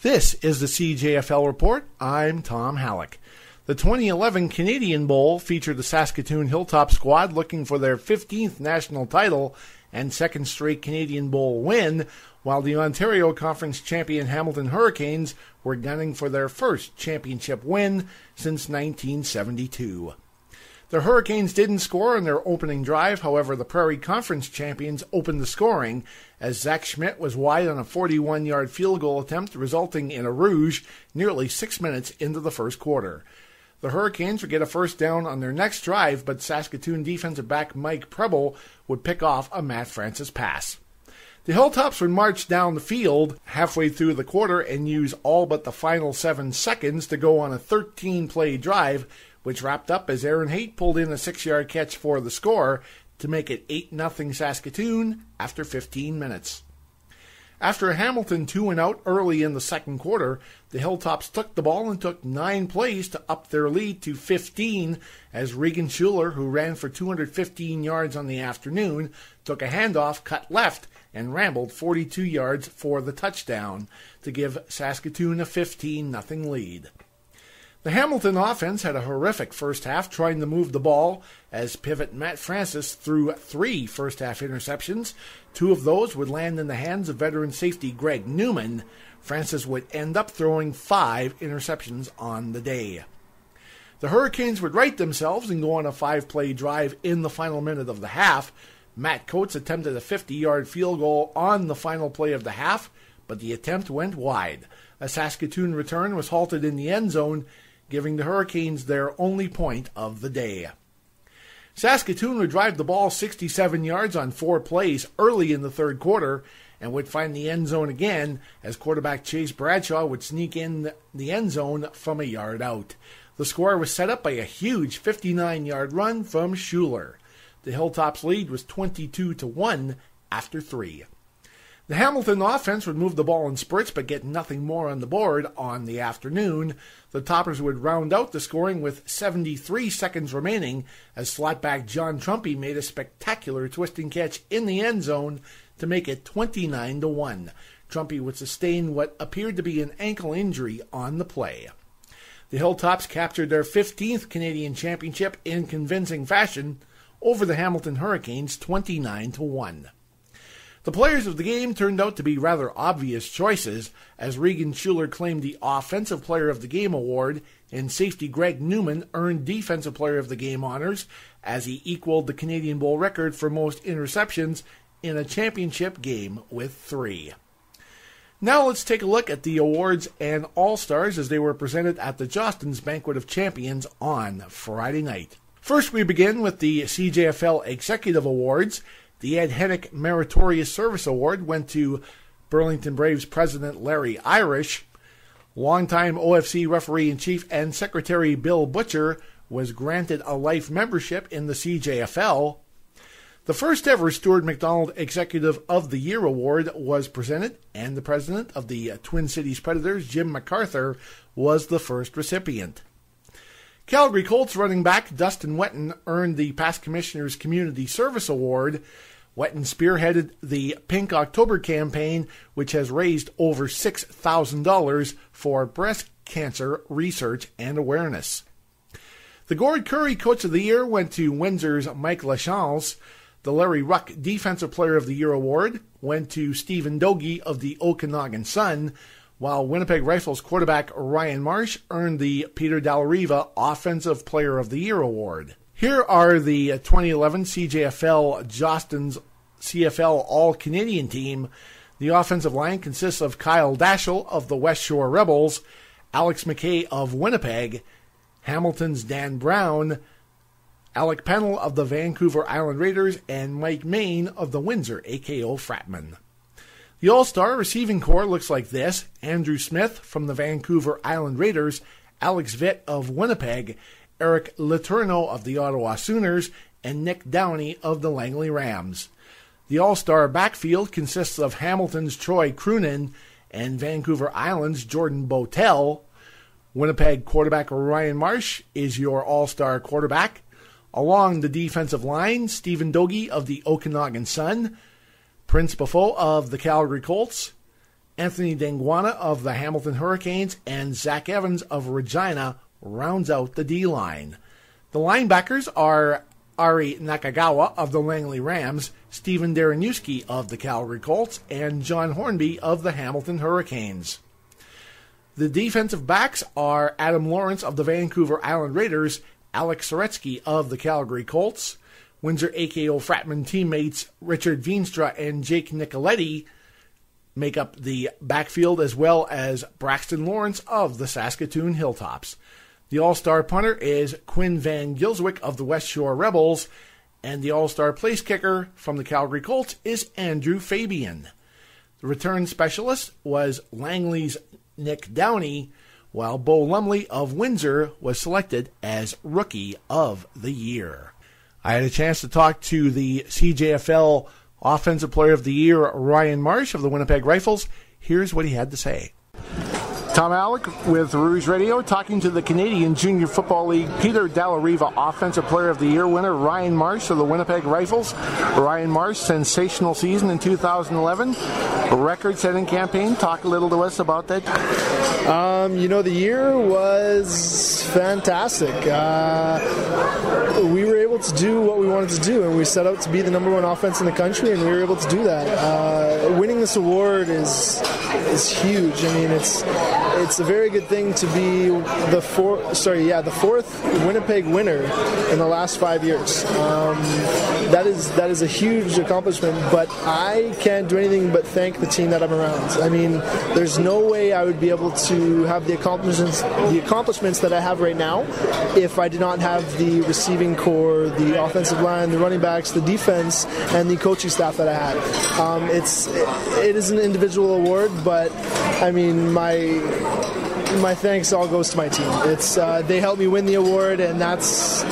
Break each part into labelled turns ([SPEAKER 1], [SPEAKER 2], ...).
[SPEAKER 1] This is the CJFL Report. I'm Tom Hallick. The 2011 Canadian Bowl featured the Saskatoon Hilltops squad looking for their 15th national title and second straight Canadian Bowl win, while the Ontario Conference champion Hamilton Hurricanes were gunning for their first championship win since 1972. The Hurricanes didn't score on their opening drive. However, the Prairie Conference champions opened the scoring as Zach Schmidt was wide on a 41-yard field goal attempt, resulting in a rouge nearly 6 minutes into the first quarter. The Hurricanes would get a first down on their next drive, but Saskatoon defensive back Mike Preble would pick off a Matt Francis pass. The Hilltops would march down the field halfway through the quarter and use all but the final 7 seconds to go on a 13-play drive, which wrapped up as Aaron Haight pulled in a 6-yard catch for the score to make it 8-0 Saskatoon after 15 minutes. After a Hamilton 2-and-out early in the second quarter, the Hilltops took the ball and took 9 plays to up their lead to 15 as Regan Schuler, who ran for 215 yards on the afternoon, took a handoff, cut left, and rambled 42 yards for the touchdown to give Saskatoon a 15-0 lead. The Hamilton offense had a horrific first half trying to move the ball as pivot Matt Francis threw 3 first-half interceptions. 2 of those would land in the hands of veteran safety Greg Newman. Francis would end up throwing 5 interceptions on the day. The Hurricanes would right themselves and go on a 5-play drive in the final minute of the half. Matt Coates attempted a 50-yard field goal on the final play of the half, but the attempt went wide. A Saskatoon return was halted in the end zone, giving the Hurricanes their only point of the day. Saskatoon would drive the ball 67 yards on 4 plays early in the third quarter and would find the end zone again as quarterback Chase Bradshaw would sneak in the end zone from a yard out. The score was set up by a huge 59-yard run from Schuler. The Hilltops lead was 22-1 after 3. The Hamilton offense would move the ball in spurts but get nothing more on the board on the afternoon. The Toppers would round out the scoring with 73 seconds remaining as slotback John Trumpy made a spectacular twisting catch in the end zone to make it 29-1. Trumpy would sustain what appeared to be an ankle injury on the play. The Hilltops captured their 15th Canadian championship in convincing fashion over the Hamilton Hurricanes 29-1. The players of the game turned out to be rather obvious choices, as Regan Schuler claimed the Offensive Player of the Game award, and safety Greg Newman earned Defensive Player of the Game honors, as he equaled the Canadian Bowl record for most interceptions in a championship game with 3. Now let's take a look at the awards and All-Stars as they were presented at the Jostens Banquet of Champions on Friday night. First, we begin with the CJFL Executive Awards. The Ed Hennick Meritorious Service Award went to Burlington Braves President Larry Irish. Longtime OFC Referee-in-Chief and Secretary Bill Butcher was granted a life membership in the CJFL. The first ever Stuart McDonald Executive of the Year Award was presented, and the president of the Twin Cities Predators, Jim MacArthur, was the first recipient. Calgary Colts running back Dustin Wetton earned the Past Commissioners Community Service Award. Wetton spearheaded the Pink October campaign, which has raised over $6,000 for breast cancer research and awareness. The Gord Curry Coach of the Year went to Windsor's Mike Lachance. The Larry Ruck Defensive Player of the Year Award went to Stephen Dogie of the Okanagan Sun, while Winnipeg Rifles quarterback Ryan Marsh earned the Peter Dallariva Offensive Player of the Year Award. Here are the 2011 CJFL Jostens CFL All-Canadian team. The offensive line consists of Kyle Daschle of the West Shore Rebels, Alex McKay of Winnipeg, Hamilton's Dan Brown, Alec Pennell of the Vancouver Island Raiders, and Mike Main of the Windsor AKO Fratman. The All-Star receiving corps looks like this: Andrew Smith from the Vancouver Island Raiders, Alex Vitt of Winnipeg, Eric Letourneau of the Ottawa Sooners, and Nick Downey of the Langley Rams. The All-Star backfield consists of Hamilton's Troy Croonan and Vancouver Island's Jordan Botel. Winnipeg quarterback Ryan Marsh is your All-Star quarterback. Along the defensive line, Stephen Dogie of the Okanagan Sun, Prince Buffo of the Calgary Colts, Anthony Dangwana of the Hamilton Hurricanes and Zach Evans of Regina rounds out the D-line. The linebackers are Ari Nakagawa of the Langley Rams, Stephen Dareniewski of the Calgary Colts, and John Hornby of the Hamilton Hurricanes. The defensive backs are Adam Lawrence of the Vancouver Island Raiders, Alex Soretsky of the Calgary Colts, Windsor AKO Fratman teammates Richard Veenstra and Jake Nicoletti make up the backfield, as well as Braxton Lawrence of the Saskatoon Hilltops. The all-star punter is Quinn Van Gilswick of the West Shore Rebels, and the all-star place kicker from the Calgary Colts is Andrew Fabian. The return specialist was Langley's Nick Downey, while Bo Lumley of Windsor was selected as Rookie of the Year. I had a chance to talk to the CJFL Offensive Player of the Year, Ryan Marsh of the Winnipeg Rifles. Here's what he had to say. Tom Hallick with Rouge Radio, talking to the Canadian Junior Football League Peter Dallariva Offensive Player of the Year winner, Ryan Marsh of the Winnipeg Rifles. Ryan Marsh, sensational season in 2011, record-setting campaign. Talk a little to us about that.
[SPEAKER 2] The year was fantastic. We were able to do what we wanted to do, and we set out to be the number one offense in the country, and we were able to do that. Winning this award is huge. I mean, it's a very good thing to be the fourth Winnipeg winner in the last 5 years. That is a huge accomplishment, but I can't do anything but thank the team that I'm around. I mean, there's no way I would be able to have the accomplishments that I have right now if I did not have the receiving core, the offensive line, the running backs, the defense, and the coaching staff that I had. It is an individual award, but I mean, my thanks all goes to my team. They helped me win the award, and that's,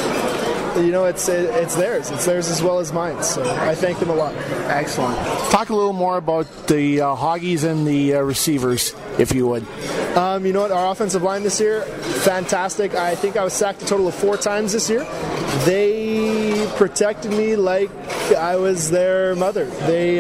[SPEAKER 2] it's theirs. It's theirs as well as mine. So I thank them a lot.
[SPEAKER 1] Excellent. Talk a little more about the Hoggies and the receivers, if you would.
[SPEAKER 2] Our offensive line this year, fantastic. I think I was sacked a total of 4 times this year. They protected me like I was their mother. They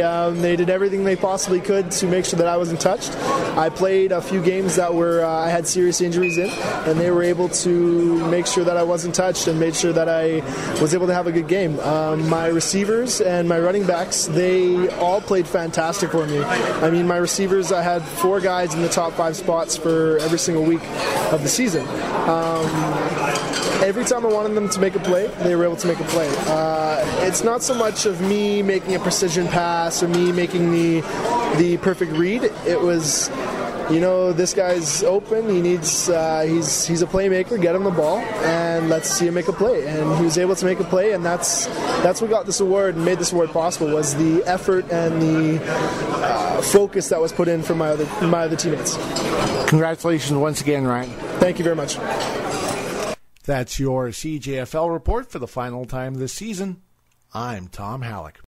[SPEAKER 2] did everything they possibly could to make sure that I wasn't touched. I played a few games that were I had serious injuries in, and they were able to make sure that I wasn't touched and made sure that I was able to have a good game. My receivers and my running backs, they all played fantastic for me. I mean, my receivers, I had 4 guys in the top 5 spots for every single week of the season. Every time I wanted them to make a play, they were able to make a play. It's not so much of me making a precision pass or me making the perfect read. It was, this guy's open. He needs. He's a playmaker. Get him the ball and let's see him make a play. And he was able to make a play, and that's what got this award and made this award possible, was the effort and the focus that was put in from my other teammates.
[SPEAKER 1] Congratulations once again, Ryan.
[SPEAKER 2] Thank you very much.
[SPEAKER 1] That's your CJFL report for the final time this season. I'm Tom Hallick.